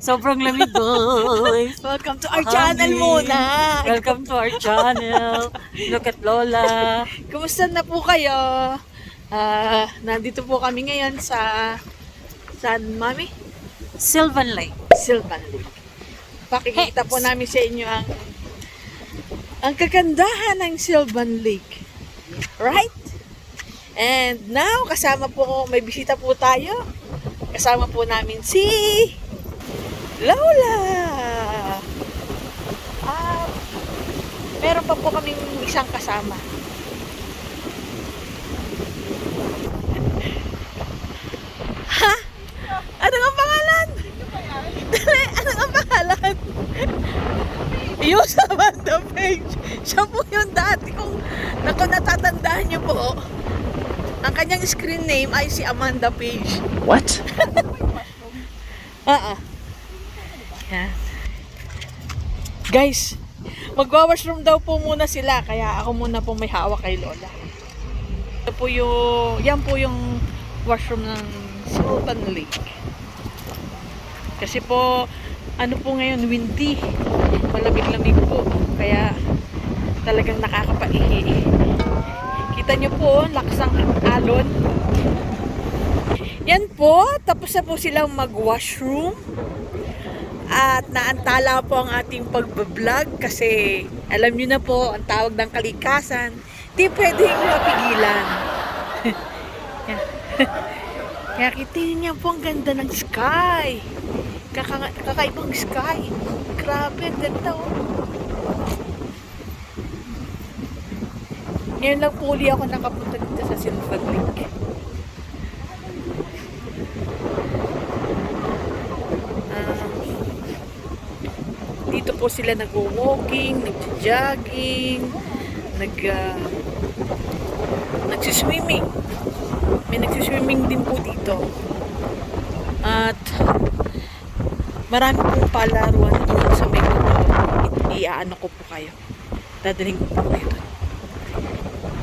Sobrang lamig, guys. Welcome to our channel muna. Welcome to our channel. Look at Lola. Kumusta na po kayo? Nandito po kami ngayon sa saan, Mami? Sylvan Lake. Sylvan Lake. Pakikita po namin sa inyo ang kagandahan ng Sylvan Lake. Right? And now, kasama po, may bisita po tayo. Kasama po namin si Lola. Meron pa po kaming isang kasama. Ha? Ano ang pangalan? Dali, ano ang pangalan? Yung sa Amanda Page. Siya po yung dati kung natatandaan niyo po. Ang kanyang screen name ay si Amanda Page. What? Yan. Guys, magwa-washroom daw po muna sila. Kaya ako muna po may hawak kay Lola. Yan po yung washroom ng Sylvan Lake. Kasi po, ano po ngayon, windy. Malamig-lamig po. Kaya talagang nakakapaihi. Kita nyo po, lakas ang alon. Yan po, tapos na po silang mag-washroom. At naantala po ang ating pagbablog kasi alam nyo na po, ang tawag ng kalikasan, di pwedeng mapigilan. Kaya kita niyo po ang ganda ng sky. Kakaibang sky. Grabe, ang ganda oh. Ngayon lang po uli ako nakapunta dito sa Sylvan Lake. Dito po sila nag-walking, nag-jogging, nagsiswimming. May nagsiswimming din po dito. At marami pong palaruan doon sa may iaano ko po kayo. Dadaling ko po kayo doon.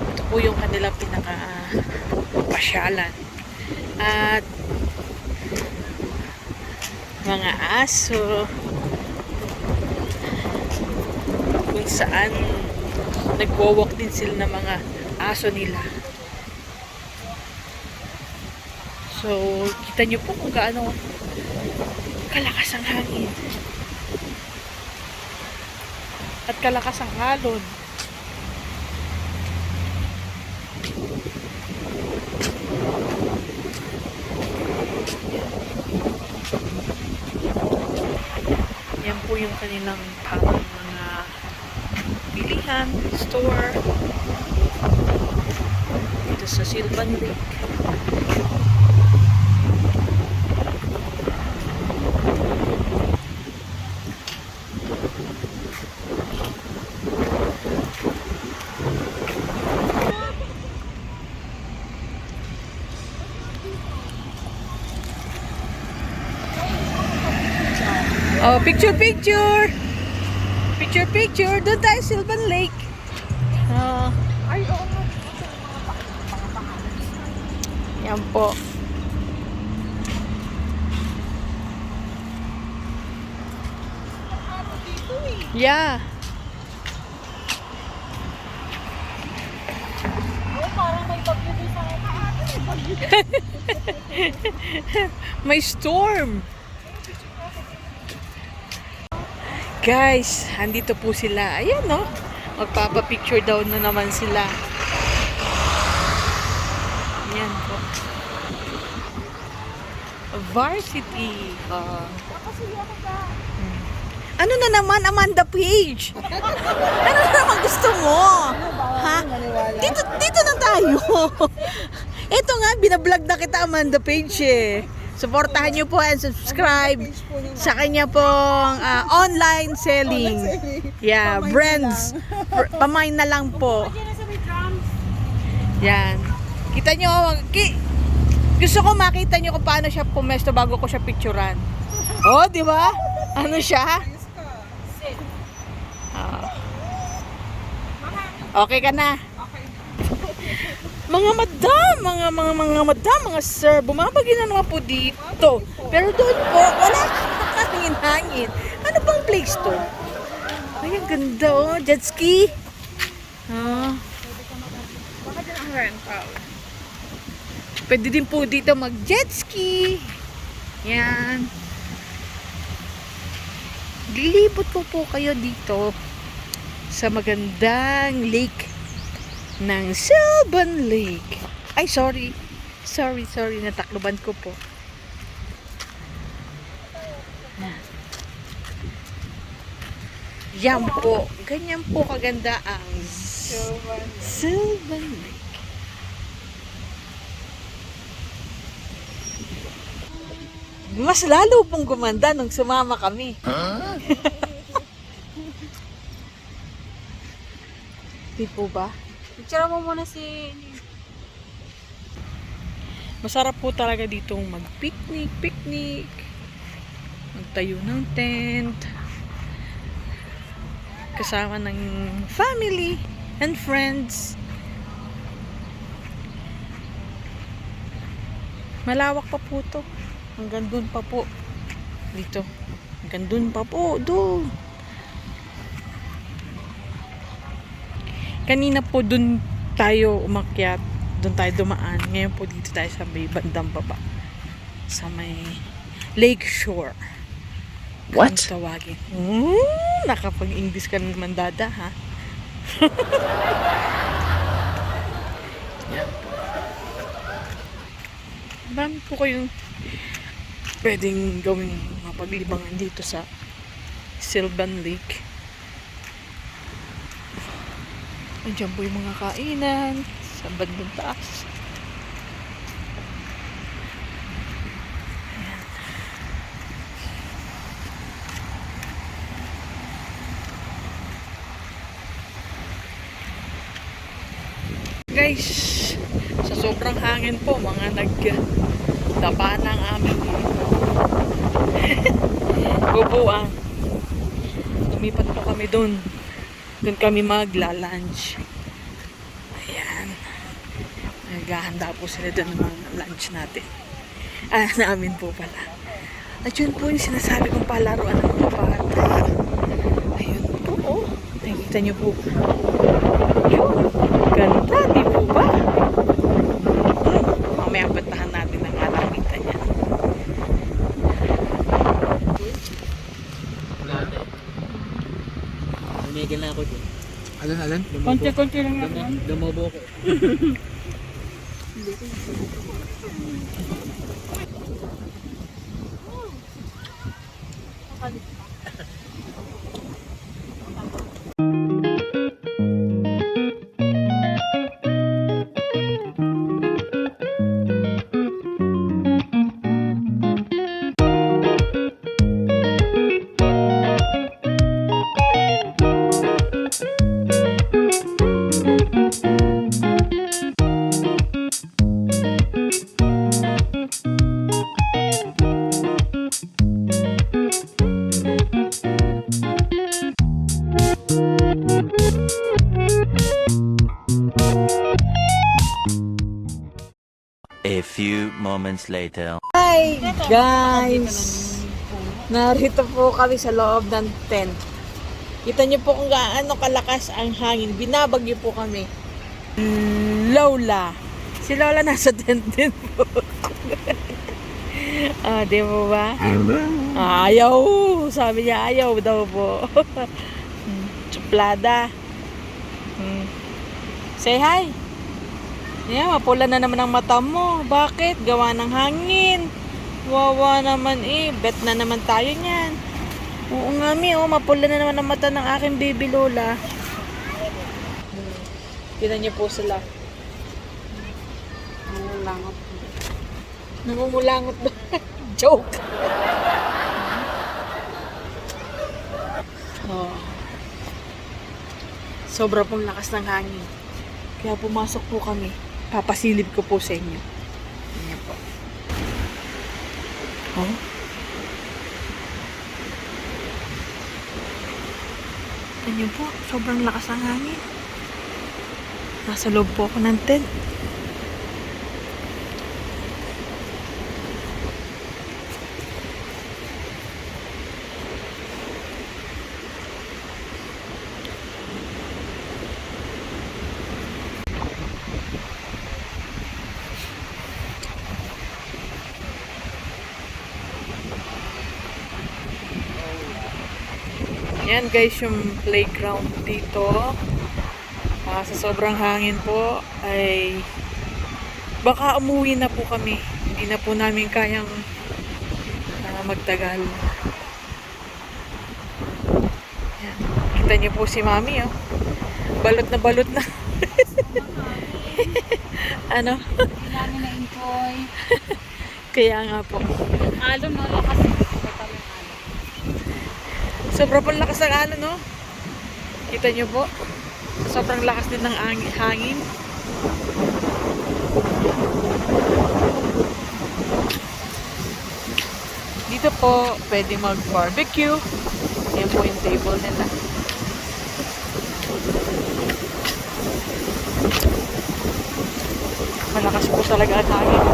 Ito po yung kanilang pinaka-pasyalan. At mga aso kung saan nagwo-walk din sila ng mga aso nila. So, kita nyo po kung gaano kalakas ang hangin. At kalakas ang alon. Yan po yung kanilang parang mga bilihan, store. Dito sa Sylvan Lake. Oh, picture. Picture. Doon tayo, Sylvan Lake. Yan po. Yeah. Parang may bagyo din sa May storm. Guys, andito po sila. Ayan, no? Magpapapicture daw na naman sila. Ayan po. Varsity. Ano na naman, Amanda Page? Ano na naman gusto mo? Ha? Dito na tayo. Ito nga, binablog na kita, Amanda Page eh. Supportahan nyo po and subscribe sa kanya pong online selling. Yeah, brands. Pamain na lang po. Yan. Kita nyo, gusto ko makita nyo kung paano siya pumesto bago ko siya picturean. Oh, di ba? Ano siya? Okay ka na? Mga madam, mga sir, bumabagyo na naman po dito. Pero doon po, wala kang hangin. Ano bang place to? Ay, ang ganda oh. Jet ski. Ah. Baka dyan ang rental. Pwede din po dito mag-jet ski. Yan. Lilibot po kayo dito sa magandang lake ng Sylvan Lake. Ay, sorry. Sorry. Natakloban ko po. Yan po. Ganyan po kaganda ang Sylvan Lake. Mas lalo pong gumanda nung sumama kami. Di po ba? Picture mo muna si... Masarap po talaga ditong mag-picnic, magtayo ng tent, kasama ng family and friends. Malawak pa po to. Hanggang dun pa po. Dito. Hanggang dun pa po. Doon. Kanina po dun tayo umakyat. Dun tayo dumaan. Ngayon po dito tayo sa may bandang baba. Sa may lake shore. What? Kung tawagin. Nakapag-English ka naman, dada, ha? Yan po. Marami po kayong pwedeng gawing mapaglibangan dito sa Sylvan Lake. Andiyan po yung mga kainan sa bandang taas. Ayan. Guys, sa sobrang hangin po, mga nagdapa ng aming bubuan. Lumipat po kami doon. Doon kami magla-lunch. Ayan. Naghahanda po sila doon ng mga lunch natin. Namin po pala. At yun po yung sinasabi kong palaruan ng mga bata. Ayun po, oh. Nakikita nyo po. Yun. Ganda, di po ba? Mamaya batahan natin ang nakita niya. Umigil na ako dyan. Alan? Konti-konti lang naman. Dumobo ko. A few moments later. Hi guys! Narito po kami sa loob ng tent. Kita niyo po kung gaano kalakas ang hangin. Binabagyo po kami. Lola. Si Lola nasa tent din po. Di mo ba? Ayaw. Sabi niya ayaw daw po. Suplada. Say hi. Yeah, mapula na naman ang mata mo. Bakit? Gawa ng hangin. Wawa naman eh. Bet na naman tayo niyan. Oo nga mi, oh, mapula na naman ang mata ng aking baby Lola. Kita niyo po sila. Nangulangot. Nangungulangot ba? Joke. Oh. Sobra pong lakas ng hangin. Kaya pumasok po kami. Papasilip ko po sa inyo. Ayan po. Oh. Ayan po. Sobrang lakas ng hangin. Nasa loob po ako ng tent. Yan guys yung playground dito. Sa sobrang hangin po ay baka umuwi na po kami. Hindi na po namin kayang magtagal. Yan. Kita niyo po si Mami, oh. Balot na balot na. Ano? Hindi namin na-enjoy. Kaya nga po. Alon, no? Lakas. Sobrang pang lakas ng alon, no? Kita niyo po. Sobrang lakas din ng hangin. Dito po, pwede mag-barbecue. Yan po yung table nila. Malakas po talaga ang hangin.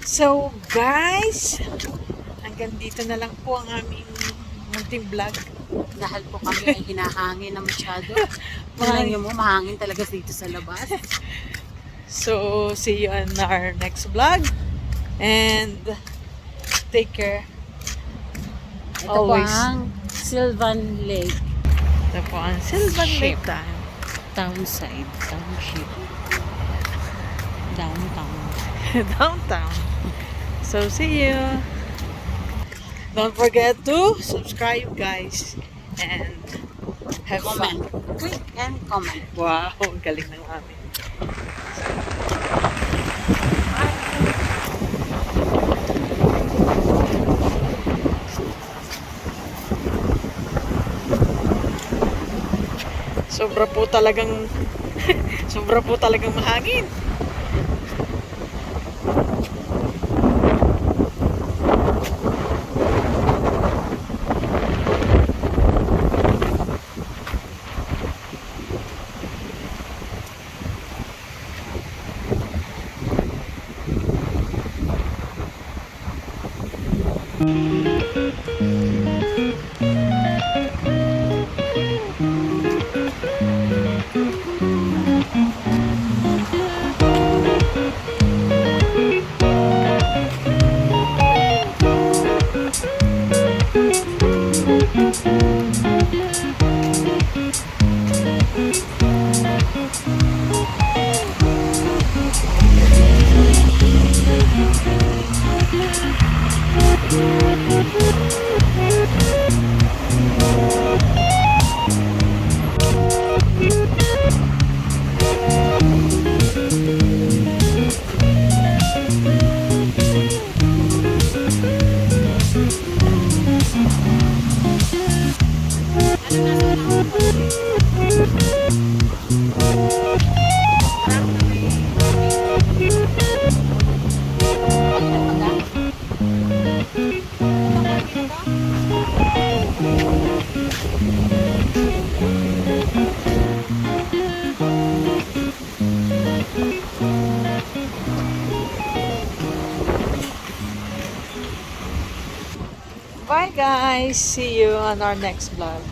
So, guys, hanggang dito na lang po ang aming munting vlog. Dahil po kami ay hinahangin na masyado. Tingnan mo, mahangin talaga dito sa labas. So, see you in our next vlog. And take care. Ito Always. po ang Sylvan Lake. Ito po ang Sylvan Lake time. Townside. Township. Downtown. Downtown. So, see you. Don't forget to subscribe, guys. And have Comment. fun. Click and comment. Wow, ang galing ng amin. Sobra po talagang mahangin. Bye guys! See you on our next vlog.